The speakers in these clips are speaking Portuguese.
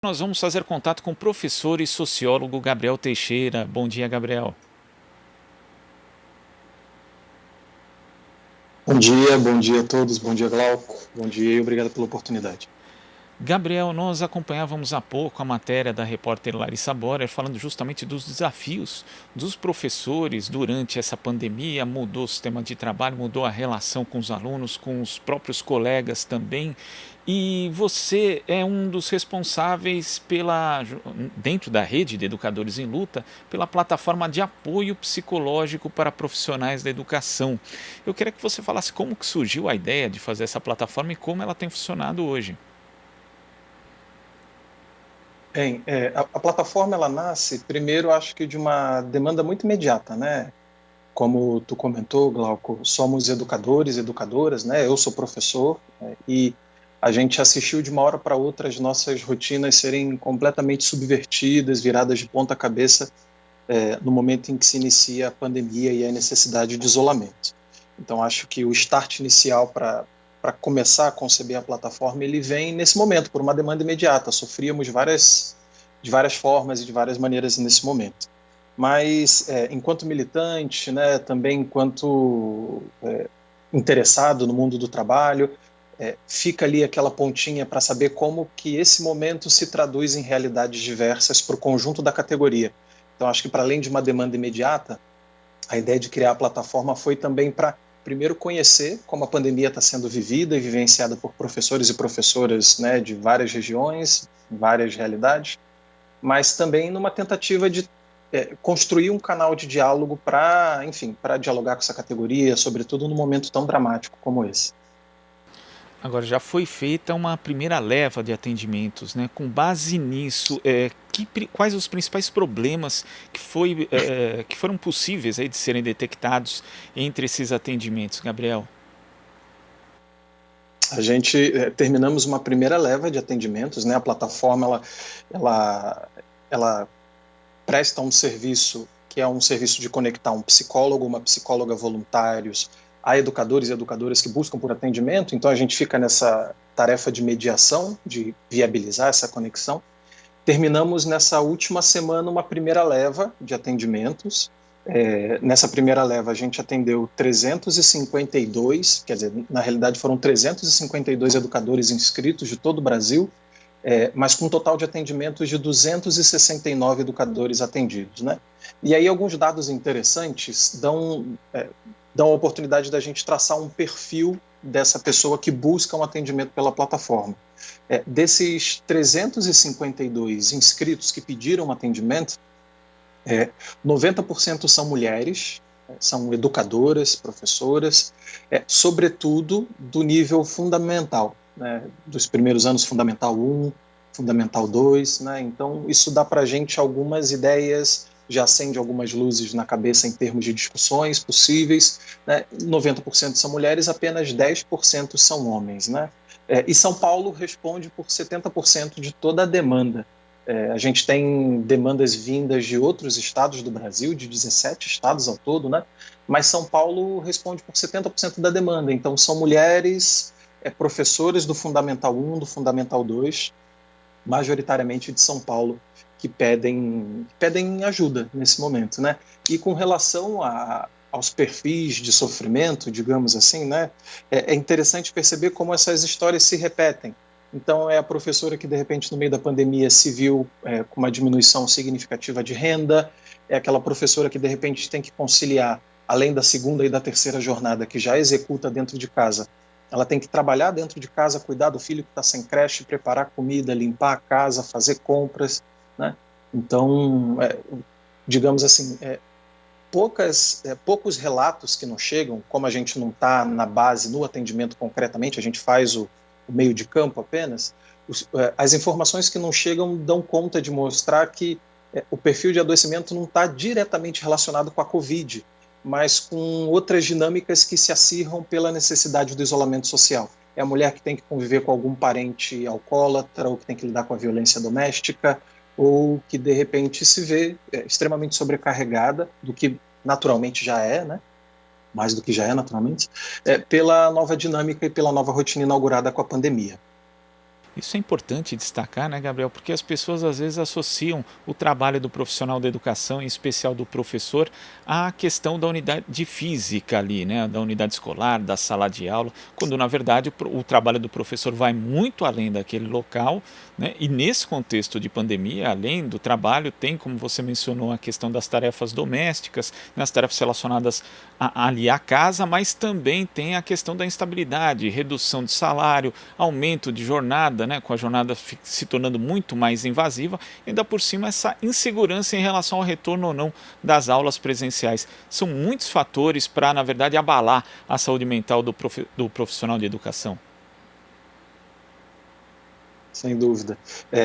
Nós vamos fazer contato com o professor e sociólogo Gabriel Teixeira. Bom dia, Gabriel. Bom dia a todos, bom dia Glauco, bom dia e obrigado pela oportunidade. Gabriel, nós acompanhávamos há pouco a matéria da repórter Larissa Borer falando justamente dos desafios dos professores durante essa pandemia. Mudou o sistema de trabalho, mudou a relação com os alunos, com os próprios colegas também. E você é um dos responsáveis dentro da rede de educadores em luta, pela plataforma de apoio psicológico para profissionais da educação. Eu queria que você falasse como que surgiu a ideia de fazer essa plataforma e como ela tem funcionado hoje. A plataforma ela nasce primeiro, acho que de uma demanda muito imediata, né? Como tu comentou, Glauco, somos educadores, educadoras, né? Eu sou professor, e a gente assistiu de uma hora para outra as nossas rotinas serem completamente subvertidas, viradas de ponta cabeça, no momento em que se inicia a pandemia e a necessidade de isolamento. Então, acho que o start inicial para começar a conceber a plataforma, ele vem nesse momento, por uma demanda imediata. Sofríamos de várias formas e de várias maneiras nesse momento. Mas, enquanto militante, né, também enquanto interessado no mundo do trabalho, fica ali aquela pontinha para saber como que esse momento se traduz em realidades diversas para o conjunto da categoria. Então, acho que para além de uma demanda imediata, a ideia de criar a plataforma foi também para, primeiro, conhecer como a pandemia está sendo vivida e vivenciada por professores e professoras, né, de várias regiões, várias realidades, mas também numa tentativa de construir um canal de diálogo para, enfim, para dialogar com essa categoria, sobretudo num momento tão dramático como esse. Agora, já foi feita uma primeira leva de atendimentos, né? Com base nisso, quais os principais problemas que foram possíveis aí de serem detectados entre esses atendimentos, Gabriel? A gente terminamos uma primeira leva de atendimentos, né? A plataforma ela, ela presta um serviço que é um serviço de conectar um psicólogo, uma psicóloga voluntários, a educadores e educadoras que buscam por atendimento. Então a gente fica nessa tarefa de mediação, de viabilizar essa conexão. Terminamos nessa última semana uma primeira leva de atendimentos. Nessa primeira leva a gente atendeu 352, quer dizer, na realidade foram 352 educadores inscritos de todo o Brasil, mas com um total de atendimentos de 269 educadores atendidos, né? E aí alguns dados interessantes dão a oportunidade da gente traçar um perfil dessa pessoa que busca um atendimento pela plataforma. Desses 352 inscritos que pediram um atendimento, 90% são mulheres, são educadoras, professoras, sobretudo do nível fundamental, né, dos primeiros anos Fundamental 1, Fundamental 2. Né, então, isso dá para a gente algumas ideias, já acende algumas luzes na cabeça em termos de discussões possíveis. Né, 90% são mulheres, apenas 10% são homens. Né, e São Paulo responde por 70% de toda a demanda. A gente tem demandas vindas de outros estados do Brasil, de 17 estados ao todo, né? Mas São Paulo responde por 70% da demanda. Então, são mulheres, professores do Fundamental 1, do Fundamental 2, majoritariamente de São Paulo, que pedem ajuda nesse momento. Né? E com relação aos perfis de sofrimento, digamos assim, né? É interessante perceber como essas histórias se repetem. Então, é a professora que, de repente, no meio da pandemia, se viu com uma diminuição significativa de renda, é aquela professora que, de repente, tem que conciliar, além da segunda e da terceira jornada, que já executa dentro de casa, ela tem que trabalhar dentro de casa, cuidar do filho que está sem creche, preparar comida, limpar a casa, fazer compras. Né? Então, digamos assim, poucos relatos que nos chegam, como a gente não está na base, no atendimento concretamente, a gente faz o meio de campo apenas, as informações que não chegam dão conta de mostrar que o perfil de adoecimento não está diretamente relacionado com a Covid, mas com outras dinâmicas que se acirram pela necessidade do isolamento social. É a mulher que tem que conviver com algum parente alcoólatra, ou que tem que lidar com a violência doméstica, ou que de repente se vê extremamente sobrecarregada, do que naturalmente já é, né? Mais do que já é naturalmente, pela nova dinâmica e pela nova rotina inaugurada com a pandemia. Isso é importante destacar, né, Gabriel? Porque as pessoas às vezes associam o trabalho do profissional da educação, em especial do professor, à questão da unidade física ali, né, da unidade escolar, da sala de aula, quando na verdade o trabalho do professor vai muito além daquele local, né? E nesse contexto de pandemia, além do trabalho, tem, como você mencionou, a questão das tarefas domésticas, né, as tarefas relacionadas ali à casa, mas também tem a questão da instabilidade, redução de salário, aumento de jornada, né, com a jornada se tornando muito mais invasiva, e ainda por cima essa insegurança em relação ao retorno ou não das aulas presenciais. São muitos fatores para, na verdade, abalar a saúde mental do profissional de educação. Sem dúvida.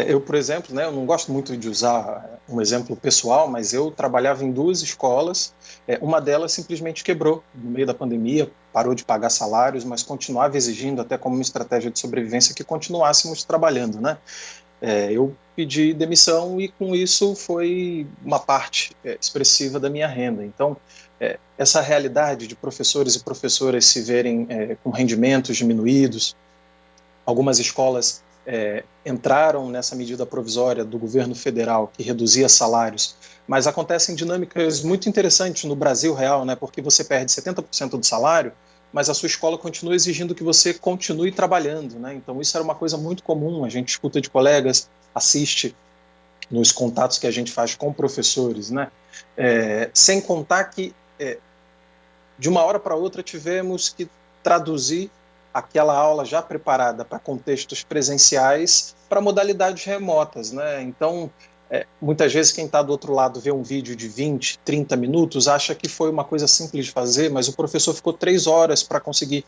Eu, por exemplo, né, eu não gosto muito de usar um exemplo pessoal, mas eu trabalhava em duas escolas, uma delas simplesmente quebrou no meio da pandemia, parou de pagar salários, mas continuava exigindo, até como uma estratégia de sobrevivência, que continuássemos trabalhando, né? Eu pedi demissão e com isso foi uma parte expressiva da minha renda. Então, essa realidade de professores e professoras se verem com rendimentos diminuídos, algumas escolas entraram nessa medida provisória do governo federal que reduzia salários, mas acontecem dinâmicas muito interessantes no Brasil real, né? Porque você perde 70% do salário, mas a sua escola continua exigindo que você continue trabalhando, né? Então isso era uma coisa muito comum, a gente escuta de colegas, assiste nos contatos que a gente faz com professores, né? Sem contar que de uma hora para outra tivemos que traduzir aquela aula já preparada para contextos presenciais para modalidades remotas, né? Então, muitas vezes quem está do outro lado vê um vídeo de 20, 30 minutos, acha que foi uma coisa simples de fazer, mas o professor ficou 3 horas para conseguir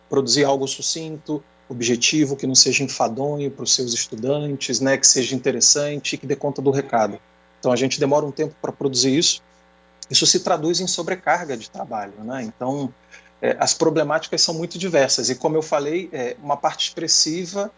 produzir algo sucinto, objetivo, que não seja enfadonho para os seus estudantes, né? Que seja interessante e que dê conta do recado. Então, a gente demora um tempo para produzir isso. Isso se traduz em sobrecarga de trabalho, né? Então, as problemáticas são muito diversas e, como eu falei, uma parte expressiva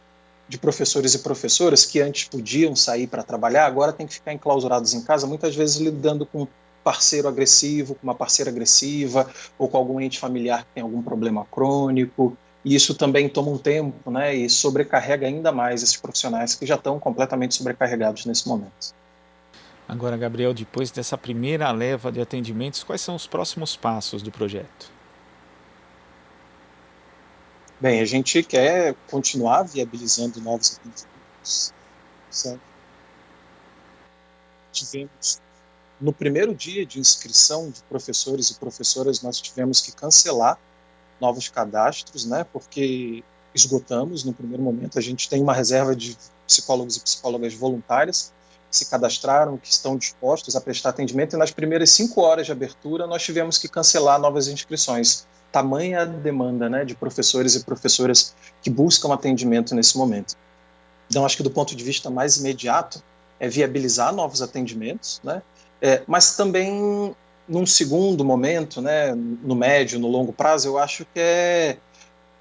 de professores e professoras que antes podiam sair para trabalhar, agora tem que ficar enclausurados em casa, muitas vezes lidando com um parceiro agressivo, com uma parceira agressiva, ou com algum ente familiar que tem algum problema crônico, e isso também toma um tempo, né, e sobrecarrega ainda mais esses profissionais que já estão completamente sobrecarregados nesse momento. Agora, Gabriel, depois dessa primeira leva de atendimentos, quais são os próximos passos do projeto? Bem, a gente quer continuar viabilizando novos atendimentos. Certo? Tivemos, no primeiro dia de inscrição de professores e professoras, nós tivemos que cancelar novos cadastros, né, porque esgotamos no primeiro momento. A gente tem uma reserva de psicólogos e psicólogas voluntárias que se cadastraram, que estão dispostos a prestar atendimento, e nas primeiras 5 horas de abertura nós tivemos que cancelar novas inscrições. Tamanha a demanda, né, de professores e professoras que buscam atendimento nesse momento. Então, acho que do ponto de vista mais imediato, é viabilizar novos atendimentos, né, mas também, num segundo momento, né, no médio, no longo prazo, eu acho que é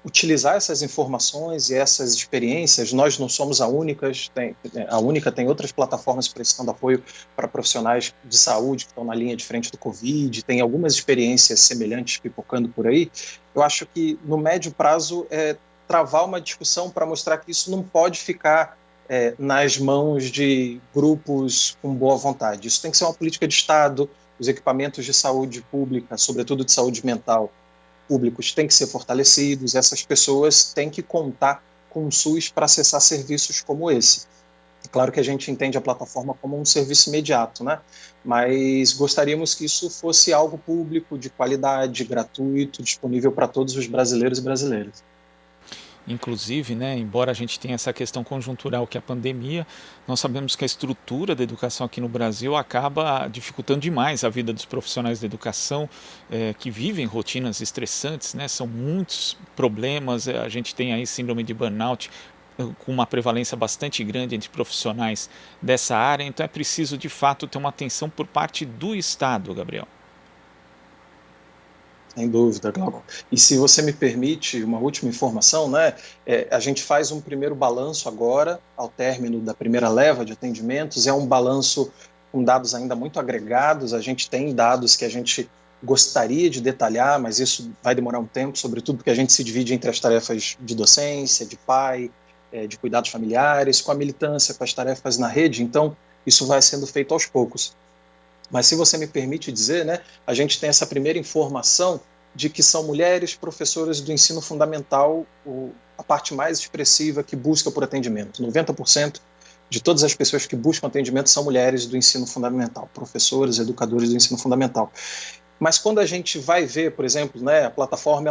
utilizar essas informações e essas experiências. Nós não somos a única, tem outras plataformas prestando apoio para profissionais de saúde que estão na linha de frente do Covid, tem algumas experiências semelhantes pipocando por aí. Eu acho que no médio prazo é travar uma discussão para mostrar que isso não pode ficar nas mãos de grupos com boa vontade. Isso tem que ser uma política de Estado, os equipamentos de saúde pública, sobretudo de saúde mental, públicos têm que ser fortalecidos, essas pessoas têm que contar com o SUS para acessar serviços como esse. Claro que a gente entende a plataforma como um serviço imediato, né? Mas gostaríamos que isso fosse algo público, de qualidade, gratuito, disponível para todos os brasileiros e brasileiras. Inclusive, né, embora a gente tenha essa questão conjuntural que é a pandemia, nós sabemos que a estrutura da educação aqui no Brasil acaba dificultando demais a vida dos profissionais da educação, que vivem rotinas estressantes, né, são muitos problemas, a gente tem aí síndrome de burnout, com uma prevalência bastante grande entre profissionais dessa área, então é preciso de fato ter uma atenção por parte do Estado, Gabriel. Sem dúvida, Glauco. E se você me permite uma última informação, né? A gente faz um primeiro balanço agora, ao término da primeira leva de atendimentos. É um balanço com dados ainda muito agregados. A gente tem dados que a gente gostaria de detalhar, mas isso vai demorar um tempo, sobretudo porque a gente se divide entre as tarefas de docência, de pai, de cuidados familiares, com a militância, com as tarefas na rede. Então, isso vai sendo feito aos poucos. Mas se você me permite dizer, né, a gente tem essa primeira informação de que são mulheres professoras do ensino fundamental a parte mais expressiva que busca por atendimento. 90% de todas as pessoas que buscam atendimento são mulheres do ensino fundamental, professores, educadores do ensino fundamental. Mas quando a gente vai ver, por exemplo, né, a plataforma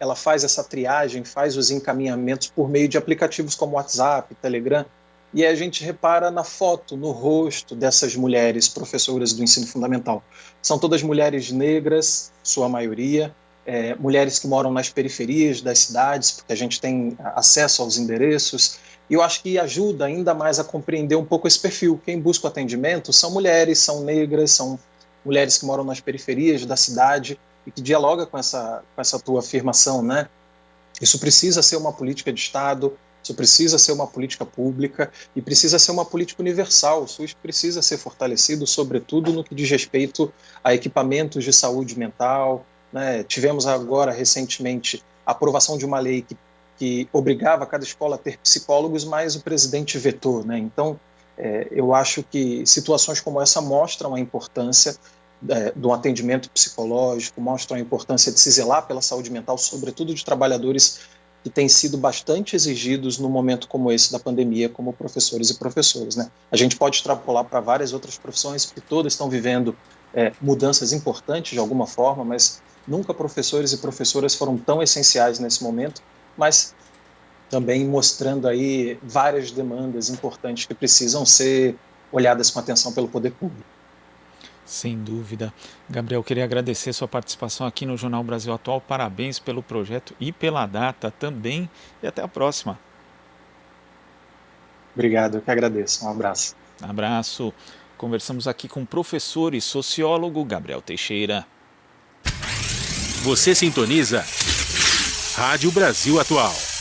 ela faz essa triagem, faz os encaminhamentos por meio de aplicativos como WhatsApp, Telegram, e a gente repara na foto, no rosto dessas mulheres professoras do ensino fundamental. São todas mulheres negras, sua maioria, mulheres que moram nas periferias das cidades, porque a gente tem acesso aos endereços, e eu acho que ajuda ainda mais a compreender um pouco esse perfil. Quem busca o atendimento são mulheres, são negras, são mulheres que moram nas periferias da cidade, e que dialoga com essa tua afirmação, né? Isso precisa ser uma política de Estado, isso precisa ser uma política pública e precisa ser uma política universal. O SUS precisa ser fortalecido, sobretudo no que diz respeito a equipamentos de saúde mental, né? Tivemos agora, recentemente, a aprovação de uma lei que obrigava cada escola a ter psicólogos, mas o presidente vetou, né? Então, eu acho que situações como essa mostram a importância do atendimento psicológico, mostram a importância de se zelar pela saúde mental, sobretudo de trabalhadores que têm sido bastante exigidos no momento como esse da pandemia, como professores e professoras, né? A gente pode extrapolar para várias outras profissões, porque todas estão vivendo mudanças importantes de alguma forma, mas nunca professores e professoras foram tão essenciais nesse momento, mas também mostrando aí várias demandas importantes que precisam ser olhadas com atenção pelo poder público. Sem dúvida. Gabriel, queria agradecer sua participação aqui no Jornal Brasil Atual. Parabéns pelo projeto e pela data também. E até a próxima. Obrigado, eu que agradeço. Um abraço. Abraço. Conversamos aqui com o professor e sociólogo Gabriel Teixeira. Você sintoniza Rádio Brasil Atual.